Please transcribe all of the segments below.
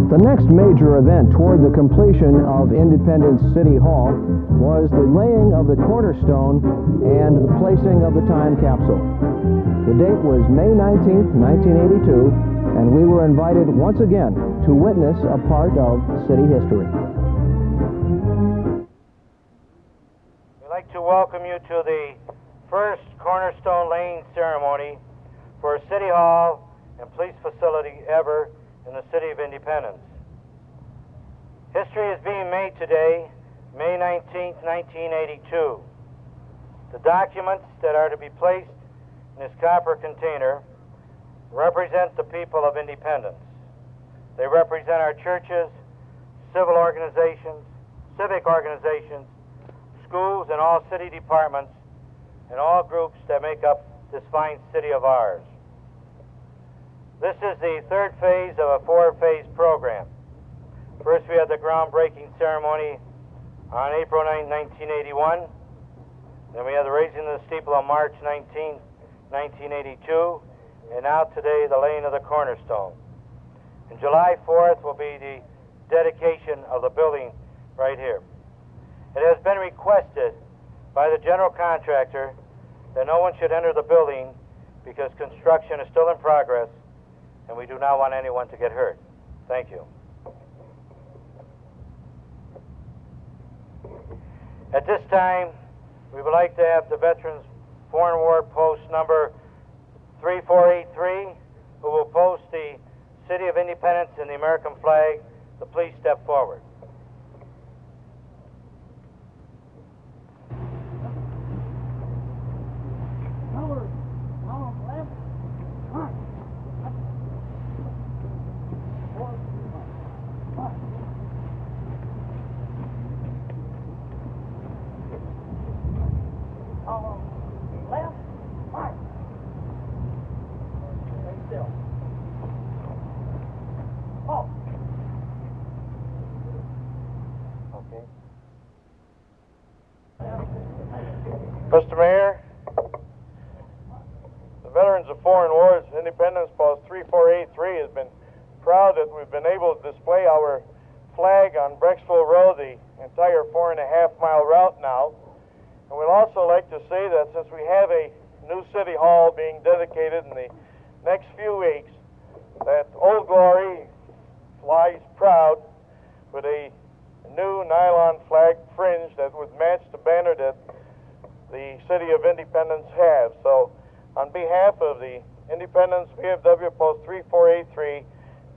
The next major event toward the completion of Independence City Hall was the laying of the cornerstone and the placing of the time capsule. The date was May 19th, 1982, and we were invited once again to witness a part of city history. We'd like to welcome you to the first cornerstone laying ceremony for City Hall and police facility ever in the city of Independence. History is being made today, May 19, 1982. The documents that are to be placed in this copper container represent the people of Independence. They represent our churches, civic organizations, schools, and all city departments, and all groups that make up this fine city of ours. This is the third phase of a four-phase program. First, we had the groundbreaking ceremony on April 9, 1981. Then we had the raising of the steeple on March 19, 1982. And now today, the laying of the cornerstone. And July 4th will be the dedication of the building right here. It has been requested by the general contractor that no one should enter the building because construction is still in progress, and we do not want anyone to get hurt. Thank you. At this time, we would like to have the Veterans Foreign War Post number 3483, who will post the City of Independence and the American flag. The please step forward. Mr. Mayor, the Veterans of Foreign Wars Independence Post 3483 has been proud that we've been able to display our flag on Brecksville Road, the entire 4.5-mile route now. And we'd also like to say that since we have a new City Hall being dedicated in the next few weeks, that Old Glory flies proud with a new nylon flag fringe that would match the banner that the City of Independence has. So on behalf of the Independence VFW Post 3483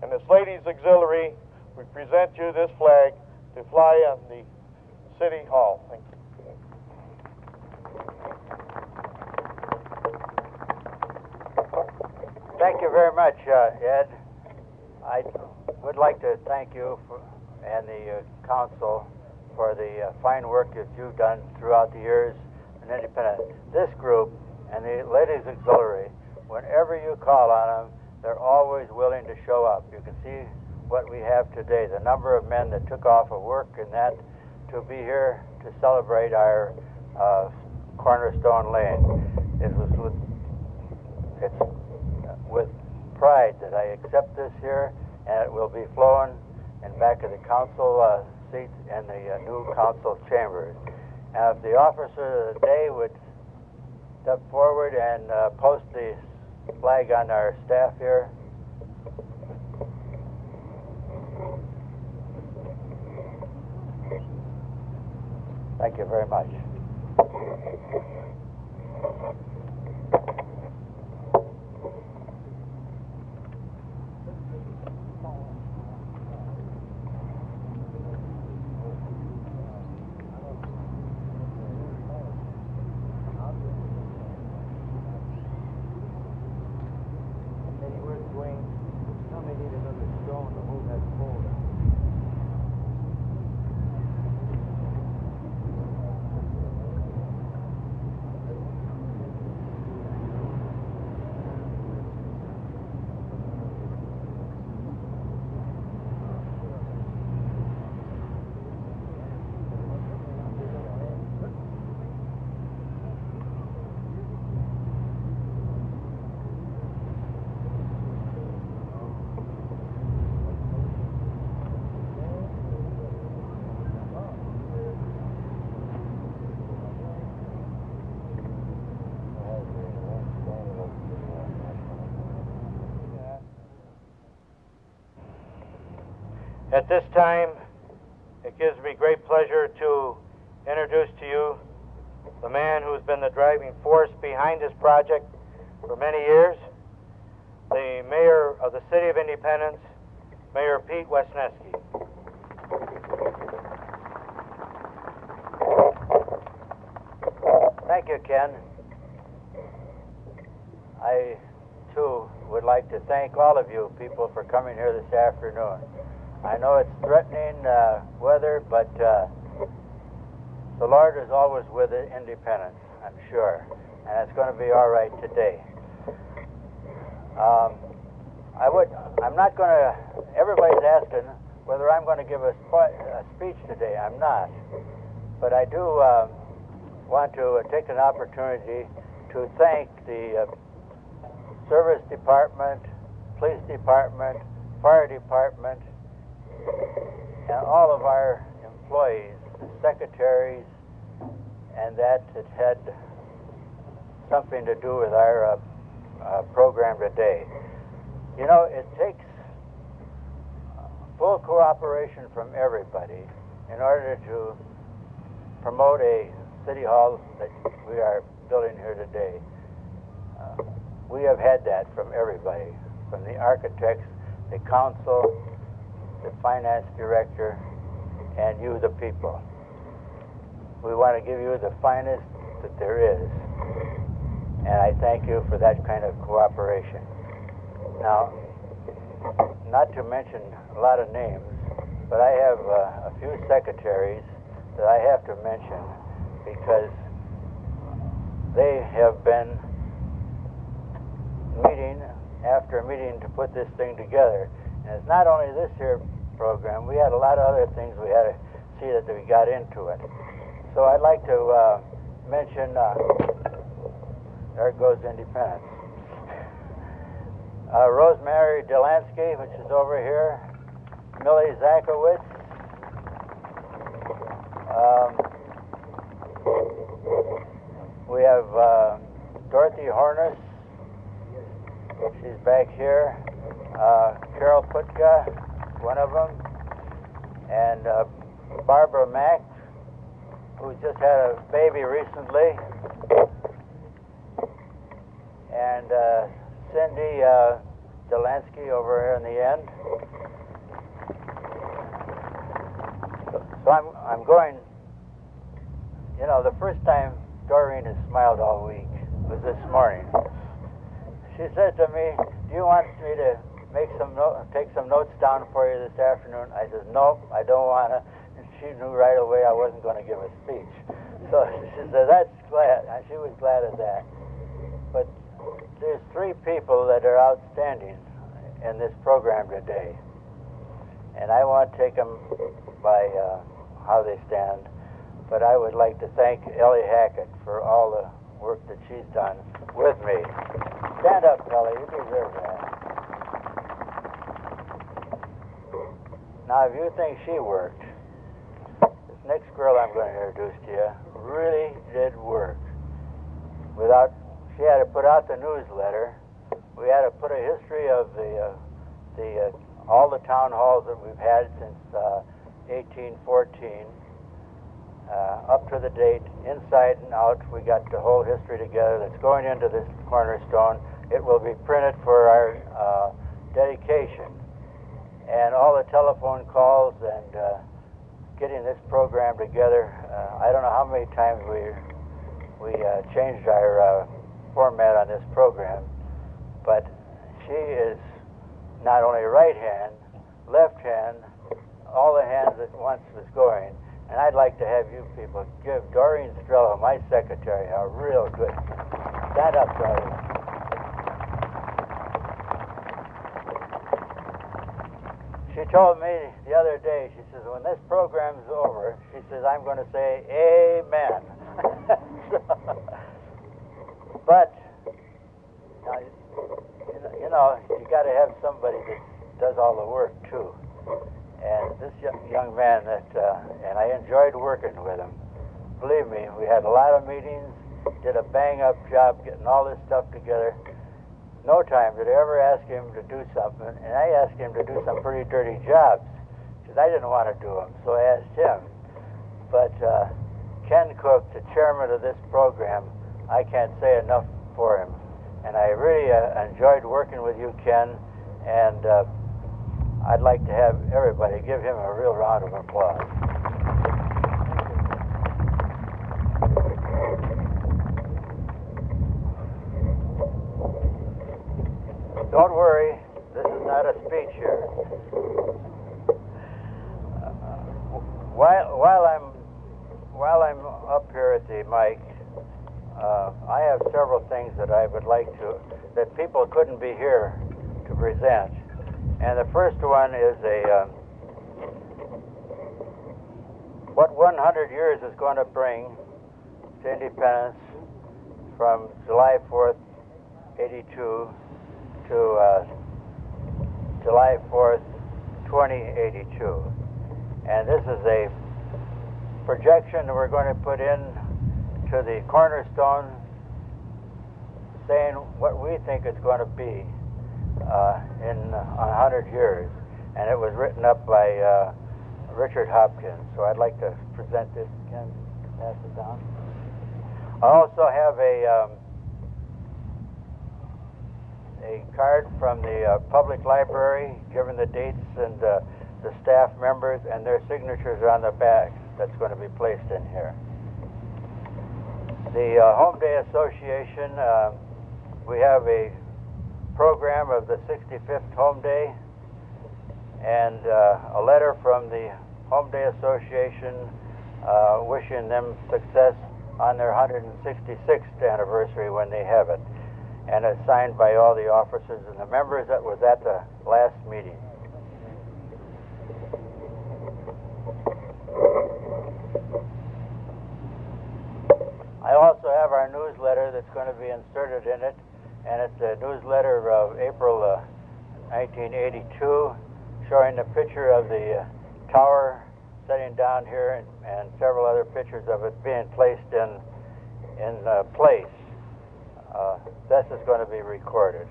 and this Ladies Auxiliary, we present you this flag to fly on the City Hall. Thank you. Thank you very much, Ed. I would like to thank you and the council for the fine work that you've done throughout the years in Independence. This group and the Ladies Auxiliary, whenever you call on them, they're always willing to show up. You can see what we have today, the number of men that took off of work and that to be here to celebrate our cornerstone laying. It's with pride that I accept this here, and it will be flown in back of the council seats in the new council chambers. And if the officer of the day would step forward and post the flag on our staff here. Thank you very much. At this time, it gives me great pleasure to introduce to you the man who's been the driving force behind this project for many years, the mayor of the City of Independence, Mayor Pete Wesneski. Thank you, Ken. I, too, would like to thank all of you people for coming here this afternoon. I know it's threatening weather, but the Lord is always with Independence, I'm sure, and it's going to be all right today. I'm not going to, everybody's asking whether I'm going to give a speech today. I'm not. But I do want to take an opportunity to thank the Service Department, Police Department, Fire Department, and all of our employees, secretaries, and that it had something to do with our program today. You know, it takes full cooperation from everybody in order to promote a city hall that we are building here today. We have had that from everybody, from the architects, the council, the finance director, and you, the people. We want to give you the finest that there is, and I thank you for that kind of cooperation. Now, not to mention a lot of names, but I have a few secretaries that I have to mention because they have been meeting after meeting to put this thing together. And it's not only this here program, we had a lot of other things we had to see that we got into it. So I'd like to mention, there goes Independence. Rosemary Delansky, which is over here, Millie Zakowitz, we have Dorothy Hornis, she's back here, Carol Putka, one of them, and Barbara Mack, who just had a baby recently, and Cindy Delansky over here in the end. So I'm going, you know, the first time Doreen has smiled all week was this morning. She said to me, "Do you want me to take some notes down for you this afternoon?" I said, "Nope, I don't want to." And she knew right away I wasn't going to give a speech. So she said, "That's glad." She was glad of that. But there's three people that are outstanding in this program today. And I won't take them by how they stand. But I would like to thank Ellie Hackett for all the work that she's done with me. Stand up, Ellie. You deserve that. Now, if you think she worked, this next girl I'm going to introduce to you really did work. She had to put out the newsletter. We had to put a history of all the town halls that we've had since 1814, up to the date, inside and out. We got the whole history together that's going into this cornerstone. It will be printed for our dedication. And all the telephone calls and getting this program together. I don't know how many times we changed our format on this program, but she is not only right hand, left hand, all the hands at once was going. And I'd like to have you people give Doreen Strello, my secretary, a real good stand up, Doreen. She told me the other day, she says, when this program's over, she says, I'm going to say amen. But, you know, you got to have somebody that does all the work, too. And this young man and I enjoyed working with him. Believe me, we had a lot of meetings, did a bang-up job getting all this stuff together. No time did I ever ask him to do something, and I asked him to do some pretty dirty jobs. speeches. I didn't want to do them, so I asked him. But Ken Cook, the chairman of this program, I can't say enough for him. And I really enjoyed working with you, Ken, and I'd like to have everybody give him a real round of applause. Don't worry, this is not a speech here. While I'm up here at the mic, I have several things that I would like that people couldn't be here to present. And the first one is what 100 years is going to bring to independence from July 4th, 82 to July 4th, 2082. And this is a projection that we're going to put in to the cornerstone saying what we think it's going to be in 100 years. And it was written up by Richard Hopkins. So I'd like to present this. Can you pass it down? I also have a card from the public library giving the dates and the staff members, and their signatures are on the back. That's going to be placed in here. The Home Day Association, we have a program of the 65th Home Day, and a letter from the Home Day Association wishing them success on their 166th anniversary when they have it. And it's signed by all the officers and the members that was at the last meeting. I also have our newsletter that's going to be inserted in it, and it's a newsletter of April 1982, showing a picture of the tower sitting down here and several other pictures of it being placed in place. This is going to be recorded.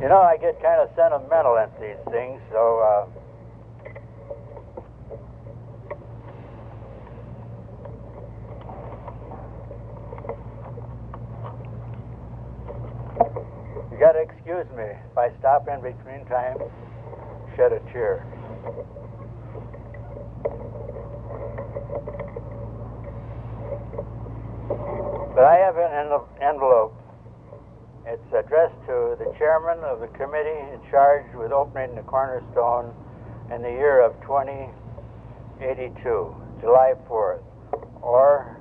You know, I get kind of sentimental at these things, so you got to excuse me if I stop in between times, shed a tear. But I have an envelope. It's addressed to the chairman of the committee in charge with opening the cornerstone in the year of 2082, July 4th, or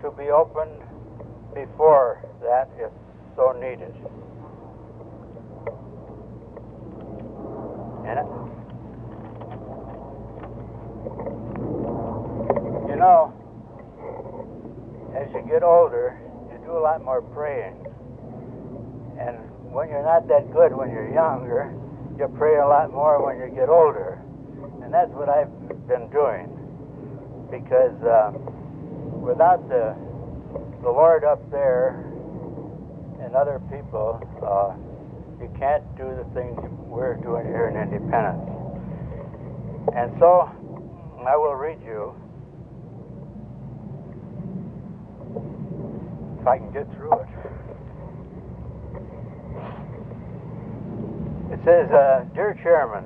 to be opened before that if so needed. And you know, as you get older, you do a lot more praying. And when you're not that good when you're younger, you pray a lot more when you get older. And that's what I've been doing. Because without the Lord up there and other people, you can't do the things we're doing here in Independence. And so I will read you, if I can get through it. It says, Dear Chairman,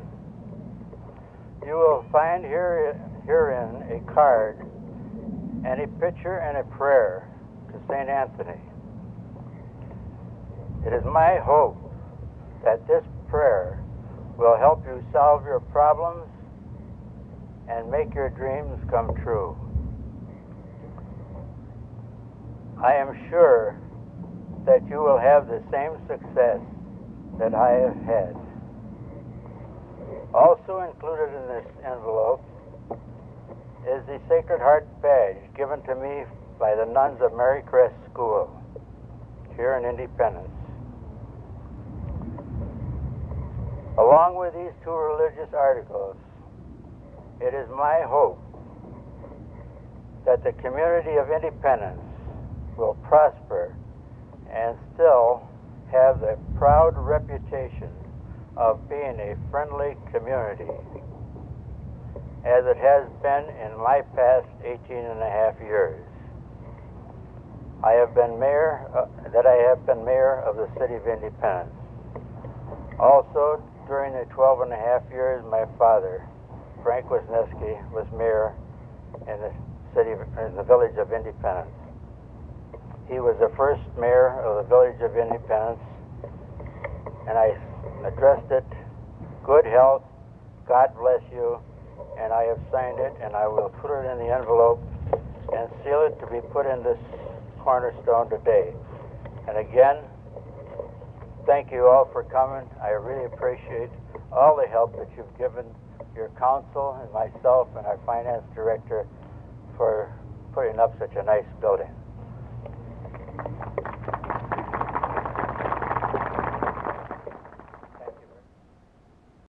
you will find herein a card and a picture and a prayer to St. Anthony. It is my hope that this prayer will help you solve your problems and make your dreams come true. I am sure that you will have the same success that I have had. Also included in this envelope is the Sacred Heart badge given to me by the nuns of Mary Crest School here in Independence. Along with these two religious articles, it is my hope that the community of Independence will prosper and still have the proud reputation of being a friendly community, as it has been in my past 18 and a half years. I have been mayor of the city of Independence. Also, during the 12 and a half years, my father, Frank Wisniewski, was mayor in the village of Independence. He was the first mayor of the village of Independence, and I addressed it, "Good health, God bless you," and I have signed it, and I will put it in the envelope and seal it to be put in this cornerstone today. And again, thank you all for coming. I really appreciate all the help that you've given your council and myself and our finance director for putting up such a nice building.